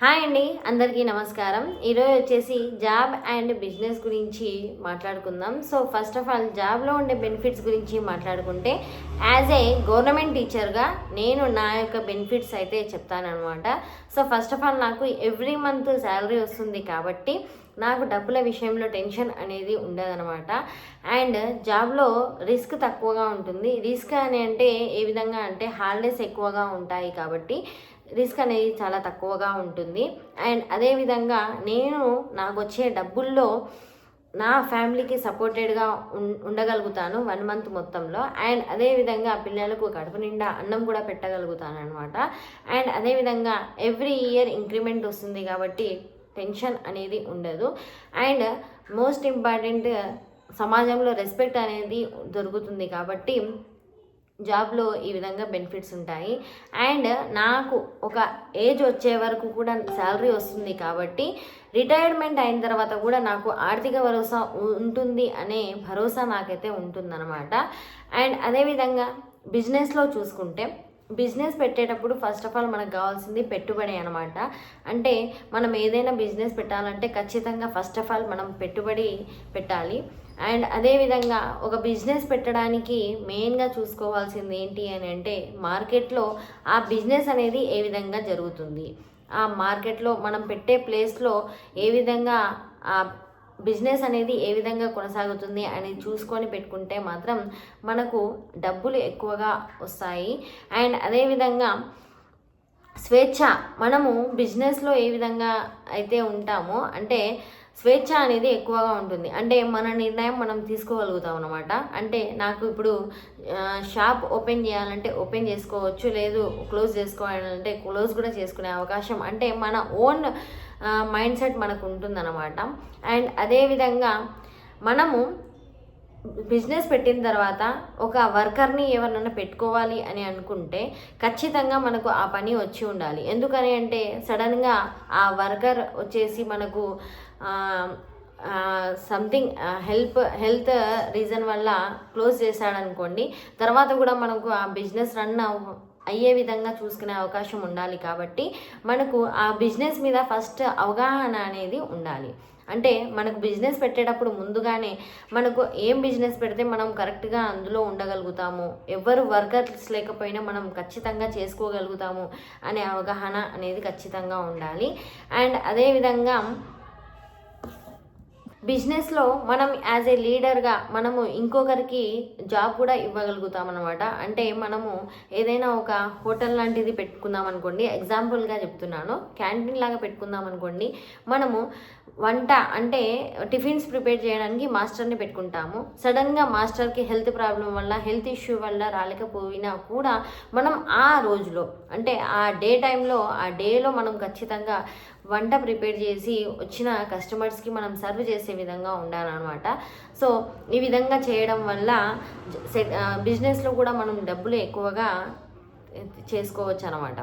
Hi అండి, అందరికీ నమస్కారం. ఈరోజు వచ్చేసి జాబ్ అండ్ బిజినెస్ గురించి మాట్లాడుకుందాం. సో ఫస్ట్ ఆఫ్ ఆల్ జాబ్లో ఉండే బెనిఫిట్స్ గురించి మాట్లాడుకుంటే, యాజ్ ఏ గవర్నమెంట్ టీచర్గా నేను నా యొక్క బెనిఫిట్స్ అయితే చెప్తానమాట. సో ఫస్ట్ ఆఫ్ ఆల్ నాకు ఎవ్రీ మంత్ శాలరీ వస్తుంది కాబట్టి నాకు డబ్బుల విషయంలో టెన్షన్ అనేది ఉండదనమాట. అండ్ జాబ్లో రిస్క్ తక్కువగా ఉంటుంది. రిస్క్ అని అంటే ఏ విధంగా అంటే హాలిడేస్ ఎక్కువగా ఉంటాయి కాబట్టి రిస్క్ అనేది చాలా తక్కువగా ఉంటుంది. అండ్ అదేవిధంగా నాకు వచ్చే డబ్బుల్లో నా ఫ్యామిలీకి సపోర్టెడ్గా ఉండగలుగుతాను 1 మంత్ మొత్తంలో. అండ్ అదేవిధంగా పిల్లలకు కడుపు నిండా అన్నం కూడా పెట్టగలుగుతాను అనమాట. అండ్ అదేవిధంగా ఎవ్రీ ఇయర్ ఇంక్రిమెంట్ వస్తుంది కాబట్టి టెన్షన్ అనేది ఉండదు. అండ్ మోస్ట్ ఇంపార్టెంట్, సమాజంలో రెస్పెక్ట్ అనేది దొరుకుతుంది కాబట్టి జాబ్లో ఈ విధంగా బెనిఫిట్స్ ఉంటాయి. అండ్ నాకు ఒక ఏజ్ వచ్చే వరకు కూడా శాలరీ వస్తుంది కాబట్టి రిటైర్మెంట్ అయిన తర్వాత కూడా నాకు ఆర్థిక భరోసా ఉంటుంది అనే భరోసా నాకైతే ఉంటుందన్నమాట. అండ్ అదేవిధంగా బిజినెస్లో చూసుకుంటే, బిజినెస్ పెట్టేటప్పుడు ఫస్ట్ ఆఫ్ ఆల్ మనకు కావాల్సింది పెట్టుబడి అనమాట. అంటే మనం ఏదైనా బిజినెస్ పెట్టాలంటే ఖచ్చితంగా ఫస్ట్ ఆఫ్ ఆల్ మనం పెట్టుబడి పెట్టాలి. అండ్ అదేవిధంగా ఒక బిజినెస్ పెట్టడానికి మెయిన్గా చూసుకోవాల్సింది ఏంటి అని అంటే, మార్కెట్లో ఆ బిజినెస్ అనేది ఏ విధంగా జరుగుతుంది, ఆ మార్కెట్లో మనం పెట్టే ప్లేస్లో ఏ విధంగా ఆ బిజినెస్ అనేది ఏ విధంగా కొనసాగుతుంది అని చూసుకొని పెట్టుకుంటే మాత్రం మనకు డబ్బులు ఎక్కువగా వస్తాయి. అండ్ అదేవిధంగా స్వేచ్ఛ, మనము బిజినెస్లో ఏ విధంగా అయితే ఉంటామో అంటే స్వేచ్ఛ అనేది ఎక్కువగా ఉంటుంది. అంటే మన నిర్ణయం మనం తీసుకోగలుగుతాం అనమాట. అంటే నాకు ఇప్పుడు షాప్ ఓపెన్ చేయాలంటే ఓపెన్ చేసుకోవచ్చు, లేదు క్లోజ్ చేసుకోవాలంటే క్లోజ్ కూడా చేసుకునే అవకాశం, అంటే మన ఓన్ మైండ్ సెట్ మనకు ఉంటుందన్నమాట. అండ్ అదేవిధంగా మనము బిజినెస్ పెట్టిన తర్వాత ఒక వర్కర్ని ఎవరినైనా పెట్టుకోవాలి అని అనుకుంటే ఖచ్చితంగా మనకు ఆ పని వచ్చి ఉండాలి. ఎందుకని అంటే సడన్గా ఆ వర్కర్ వచ్చేసి మనకు సంథింగ్ హెల్త్ రీజన్ వల్ల క్లోజ్ చేశాడనుకోండి, తర్వాత కూడా మనకు ఆ బిజినెస్ రన్ అయ్యే విధంగా చూసుకునే అవకాశం ఉండాలి. కాబట్టి మనకు ఆ బిజినెస్ మీద ఫస్ట్ అవగాహన అనేది ఉండాలి. అంటే మనకు బిజినెస్ పెట్టేటప్పుడు ముందుగానే మనకు ఏం బిజినెస్ పెడితే మనం కరెక్ట్గా అందులో ఉండగలుగుతాము, ఎవరు వర్కర్స్ లేకపోయినా మనం ఖచ్చితంగా చేసుకోగలుగుతాము అనే అవగాహన అనేది ఖచ్చితంగా ఉండాలి. అండ్ అదేవిధంగా బిజినెస్లో మనం యాజ్ ఏ లీడర్గా మనము ఇంకొకరికి జాబ్ కూడా ఇవ్వగలుగుతాం అనమాట. అంటే మనము ఏదైనా ఒక హోటల్ లాంటిది పెట్టుకుందాం అనుకోండి, ఎగ్జాంపుల్గా చెప్తున్నాను, క్యాంటీన్ లాగా పెట్టుకుందాం అనుకోండి. మనము వంట అంటే టిఫిన్స్ ప్రిపేర్ చేయడానికి మాస్టర్ని పెట్టుకుంటాము. సడన్గా మాస్టర్కి హెల్త్ ప్రాబ్లం వల్ల, హెల్త్ ఇష్యూ వల్ల రాలేకపోయినా కూడా మనం ఆ రోజులో అంటే ఆ టైంలో ఆ డేలో మనం ఖచ్చితంగా వంట ప్రిపేర్ చేసి వచ్చిన కస్టమర్స్కి మనం సర్వ్ చేసే విధంగా ఉండాలన్నమాట. సో ఈ విధంగా చేయడం వల్ల బిజినెస్లో కూడా మనం డబ్బులు ఎక్కువగా చేసుకోవచ్చు అనమాట.